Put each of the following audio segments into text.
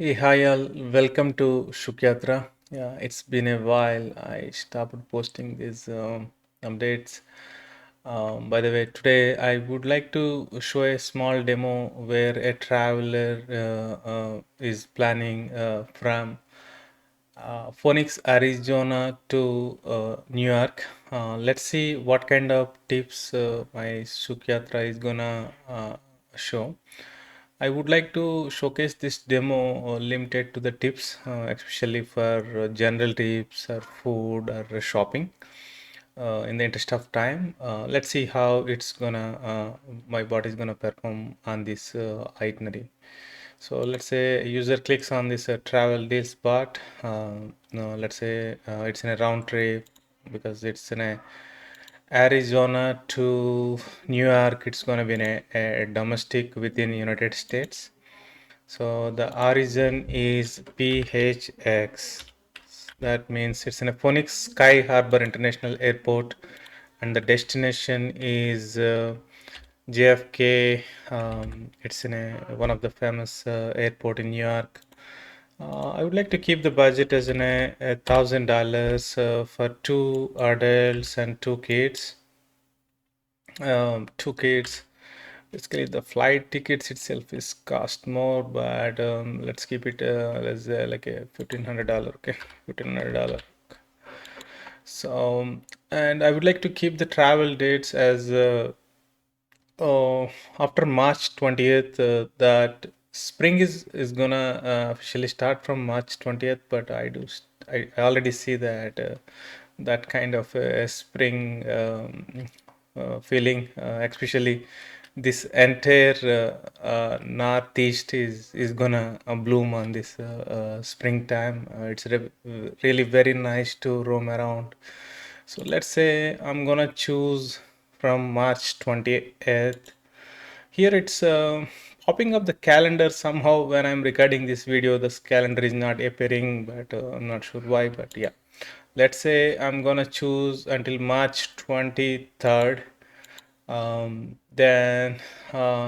Hey, hi all. Welcome to Sukhyatra. Yeah, it's been a while. I started posting these updates. By the way, today I would like to show a small demo where a traveler is planning from Phoenix, Arizona to New York. Let's see what kind of tips my Sukhyatra is gonna show. I would like to showcase this demo limited to the tips, especially for general tips or food or shopping. In the interest of time, let's see how it's gonna my body is gonna perform on this itinerary. So let's say a user clicks on this travel deals part. No, let's say it's in a round trip because it's in a Arizona to New York. It's gonna be in a domestic within United States. So the origin is PHX. That means it's in a Phoenix Sky Harbor International Airport, and the destination is JFK. It's in one of the famous airport in New York. I would like to keep the budget as in $1,000 for two adults and two kids. Two kids. Basically, the flight tickets itself is cost more, but let's keep it as like a $1,500. Okay, $1,500. So, and I would like to keep the travel dates as after March 20th. That spring is gonna officially start from March 20th, but I already see that that kind of spring feeling, especially this entire northeast is gonna bloom on this springtime. It's really very nice to roam around. So let's say I'm gonna choose from March 20th. Here it's popping up the calendar somehow when I'm recording this video. This calendar is not appearing, but I'm not sure why. But yeah, let's say I'm gonna choose until March 23rd. Then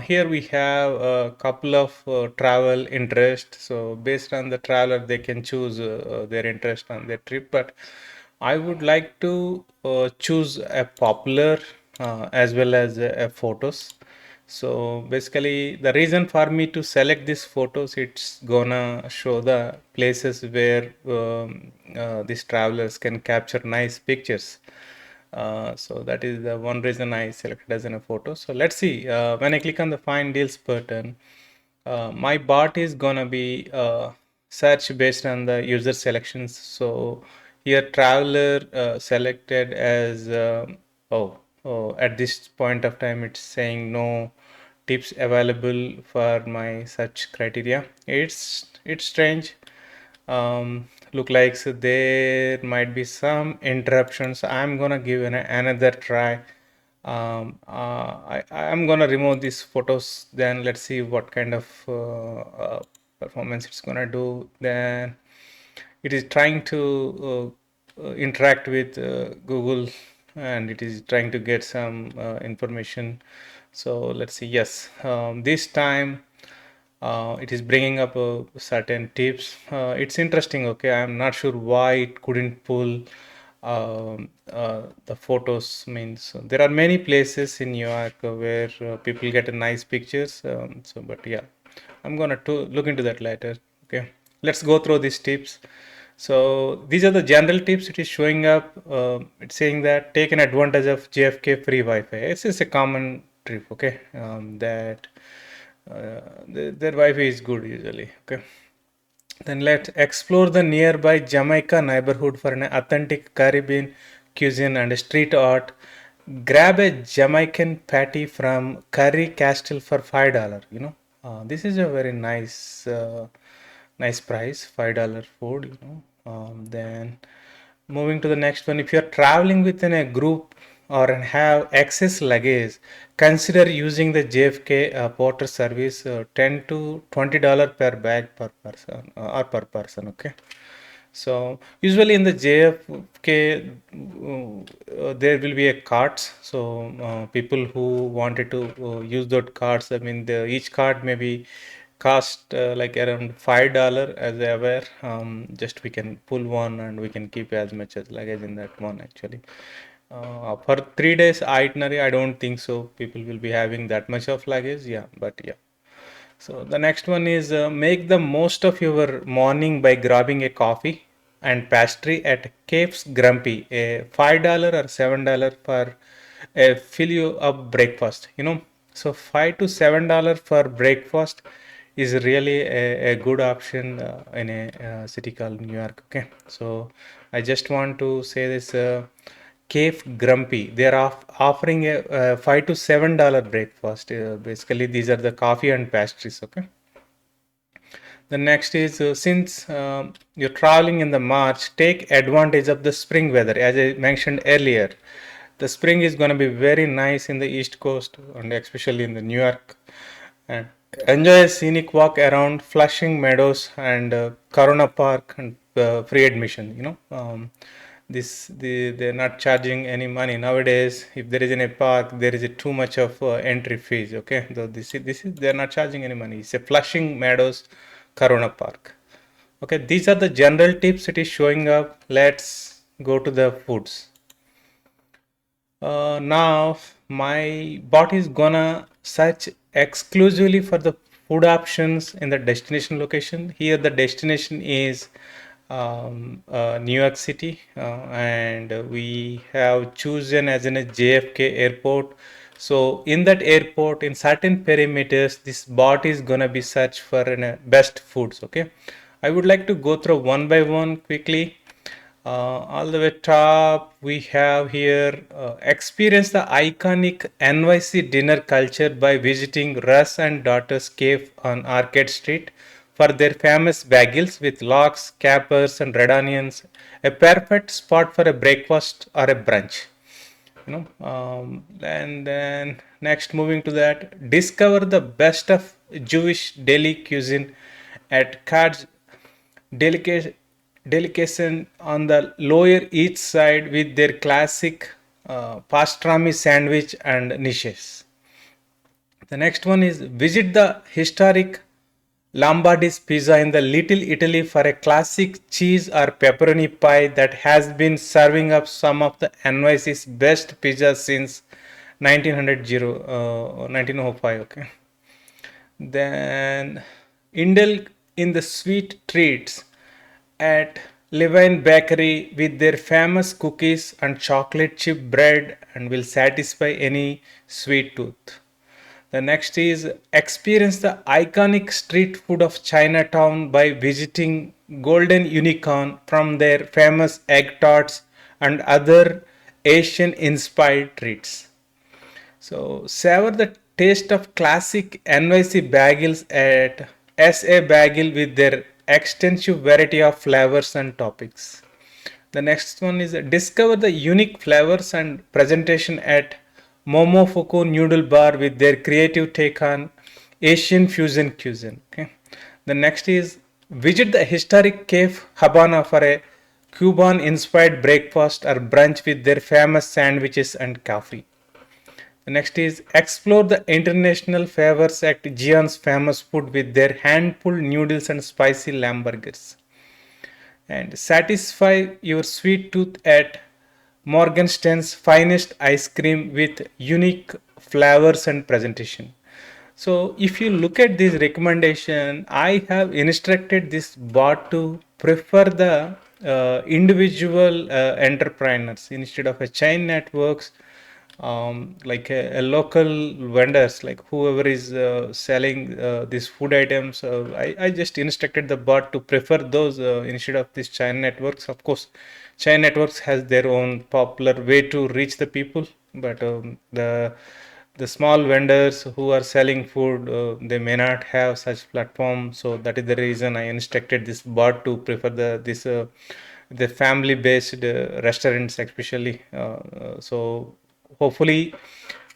here we have a couple of travel interest. So based on the traveler, they can choose their interest on their trip. But I would like to choose a popular as well as photos. So basically, the reason for me to select these photos, it's gonna show the places where these travelers can capture nice pictures. So that is the one reason I selected as in a photo. So let's see. When I click on the find deals button, my bot is gonna be search based on the user selections. So here traveler selected as at this point of time it's saying no tips available for my search criteria. It's strange. Look like so there might be some interruptions. I'm gonna give another try. I'm gonna remove these photos. Then let's see what kind of performance it's gonna do. Then it is trying to interact with Google, and it is trying to get some information. So let's see. Yes, this time it is bringing up certain tips. It's interesting. Okay, I'm not sure why it couldn't pull the photos. Means there are many places in New York where people get a nice pictures. So, but yeah, I'm gonna to look into that later. Okay, let's go through these tips. So these are the general tips. It is showing up. It's saying that take an advantage of JFK free Wi-Fi. It's just a common trip. Okay, that their Wi-Fi is good usually. Okay. Then let's explore the nearby Jamaica neighborhood for an authentic Caribbean cuisine and street art. Grab a Jamaican patty from Curry Castle for $5. This is a very nice price, $5 food. Then moving to the next one, if you're traveling within a group or have excess luggage, consider using the JFK porter service. $10 to $20 per bag per person or per person. Okay. So usually in the JFK, there will be a carts. So people who wanted to use those carts, I mean, each cart may be cost like around $5 as I aware. Just we can pull one and we can keep as much as luggage in that one actually. For 3 days itinerary, I don't think so. People will be having that much of luggage. Yeah, but yeah. So the next one is make the most of your morning by grabbing a coffee and pastry at Cape's Grumpy, a $5 or $7 for a fill you up breakfast. So $5 to $7 for breakfast is really a good option in a city called New York. Okay, so I just want to say this. Cafe Grumpy. They are offering a $5 to $7 breakfast. Basically, these are the coffee and pastries. Okay. The next is since you're traveling in the March, take advantage of the spring weather. As I mentioned earlier, the spring is going to be very nice in the East Coast and especially in the New York. And enjoy a scenic walk around Flushing Meadows and Corona Park and free admission. They're not charging any money nowadays. If there is in a park, there is a too much of entry fees. Okay, so this is they're not charging any money. It's a Flushing Meadows, Corona Park. Okay, these are the general tips. It is showing up. Let's go to the foods. Now my bot is gonna search exclusively for the food options in the destination location. Here the destination is New York City, and we have chosen as in a JFK airport. So in that airport, in certain perimeters, this bot is gonna be search for best foods. Okay, I would like to go through one by one quickly. All the way top, we have here experience the iconic NYC dinner culture by visiting Russ and Daughters Cave on Arcade Street for their famous bagels with lox, capers, and red onions. A perfect spot for a breakfast or a brunch. And then next, moving to that, discover the best of Jewish deli cuisine at Cards delicacy on the lower east side with their classic pastrami sandwich and niches. The next one is visit the historic Lombardi's Pizza in the Little Italy for a classic cheese or pepperoni pie that has been serving up some of the NYC's best pizza since 1905. Okay. Then indulge in the sweet treats at Levine Bakery with their famous cookies and chocolate chip bread and will satisfy any sweet tooth. The next is experience the iconic street food of Chinatown by visiting Golden Unicorn from their famous egg tarts and other Asian inspired treats. So savor the taste of classic NYC bagels at SA Bagel with their extensive variety of flavors and toppings. The next one is discover the unique flavors and presentation at Momofuku Noodle Bar with their creative take on Asian fusion cuisine. Okay. The next is visit the historic Cave Habana for a Cuban inspired breakfast or brunch with their famous sandwiches and coffee. The next is explore the international flavors at Gian's famous food with their hand pulled noodles and spicy lamb burgers. And satisfy your sweet tooth at Morgenstern's finest ice cream with unique flavors and presentation. So if you look at this recommendation, I have instructed this bot to prefer the individual entrepreneurs instead of a chain networks, like a local vendors, like whoever is selling these food items. I just instructed the bot to prefer those instead of these chain networks. Of course, chain networks has their own popular way to reach the people, but the small vendors who are selling food, they may not have such platform. So that is the reason I instructed this bot to prefer the family based restaurants especially. So hopefully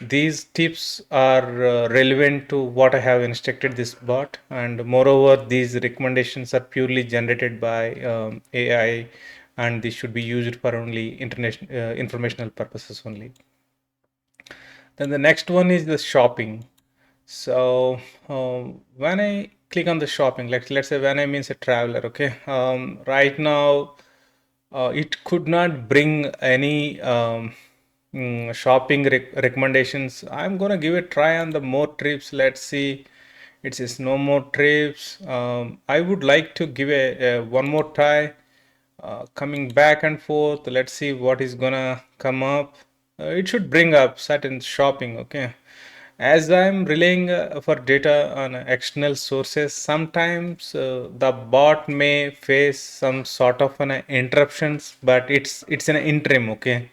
these tips are relevant to what I have instructed this bot, and moreover these recommendations are purely generated by AI, and this should be used for only international informational purposes only. Then the next one is the shopping. So when I click on the shopping. Let's say when I means a traveler, okay. Right now, it could not bring any shopping recommendations. I'm gonna give a try on the more trips. Let's see. It says no more trips. I would like to give a one more try. Coming back and forth. Let's see what is gonna come up. It should bring up certain shopping. Okay, as I'm relying for data on external sources, sometimes the bot may face some sort of an interruptions, but it's an interim. Okay,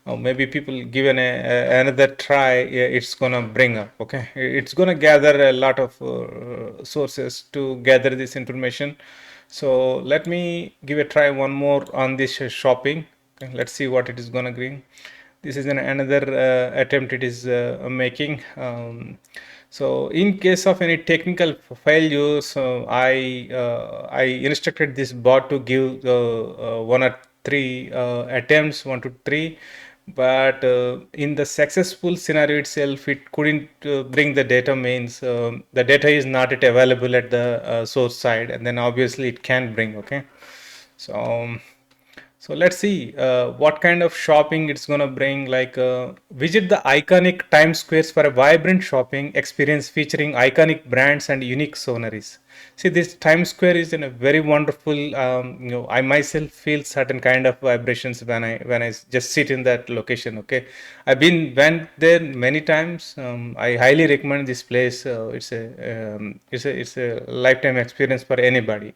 maybe people given another try, yeah, it's gonna bring up. Okay, it's gonna gather a lot of sources to gather this information. So let me give a try one more on this shopping. Okay, let's see what it is gonna bring. This is another attempt it is making. So in case of any technical failures, I instructed this bot to give one or three attempts, 1 to 3. But in the successful scenario itself, it couldn't bring the data. Means the data is not yet available at the source side, and then obviously it can bring. Okay, so so let's see what kind of shopping it's gonna bring. Like visit the iconic Times Squares for a vibrant shopping experience featuring iconic brands and unique souvenirs. See, this Times Square is in a very wonderful. I myself feel certain kind of vibrations when I just sit in that location. Okay, I've been went there many times. I highly recommend this place. It's a lifetime experience for anybody.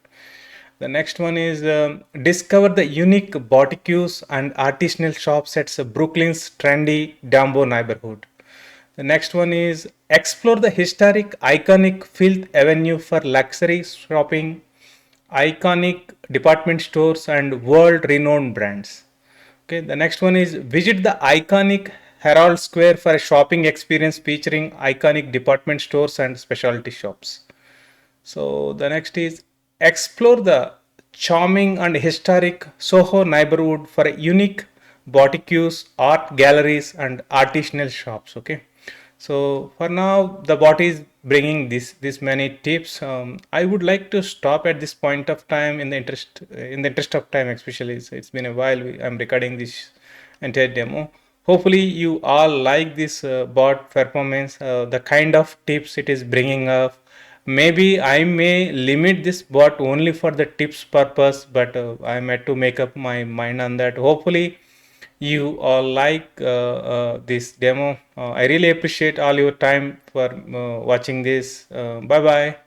The next one is discover the unique boutiques and artisanal shops at Brooklyn's trendy Dumbo neighborhood. The next one is explore the historic, iconic Fifth Avenue for luxury shopping, iconic department stores, and world-renowned brands. Okay, the next one is visit the iconic Herald Square for a shopping experience featuring iconic department stores and specialty shops. So the next is explore the charming and historic Soho neighborhood for a unique boutiques, art galleries, and artisanal shops. Okay. So for now, the bot is bringing this many tips. I would like to stop at this point of time in the interest of time, especially it's been a while. I'm recording this entire demo. Hopefully, you all like this bot performance, the kind of tips it is bringing up. Maybe I may limit this bot only for the tips purpose, but I'm had to make up my mind on that. Hopefully, you all like this demo. I really appreciate all your time for watching this. Bye bye.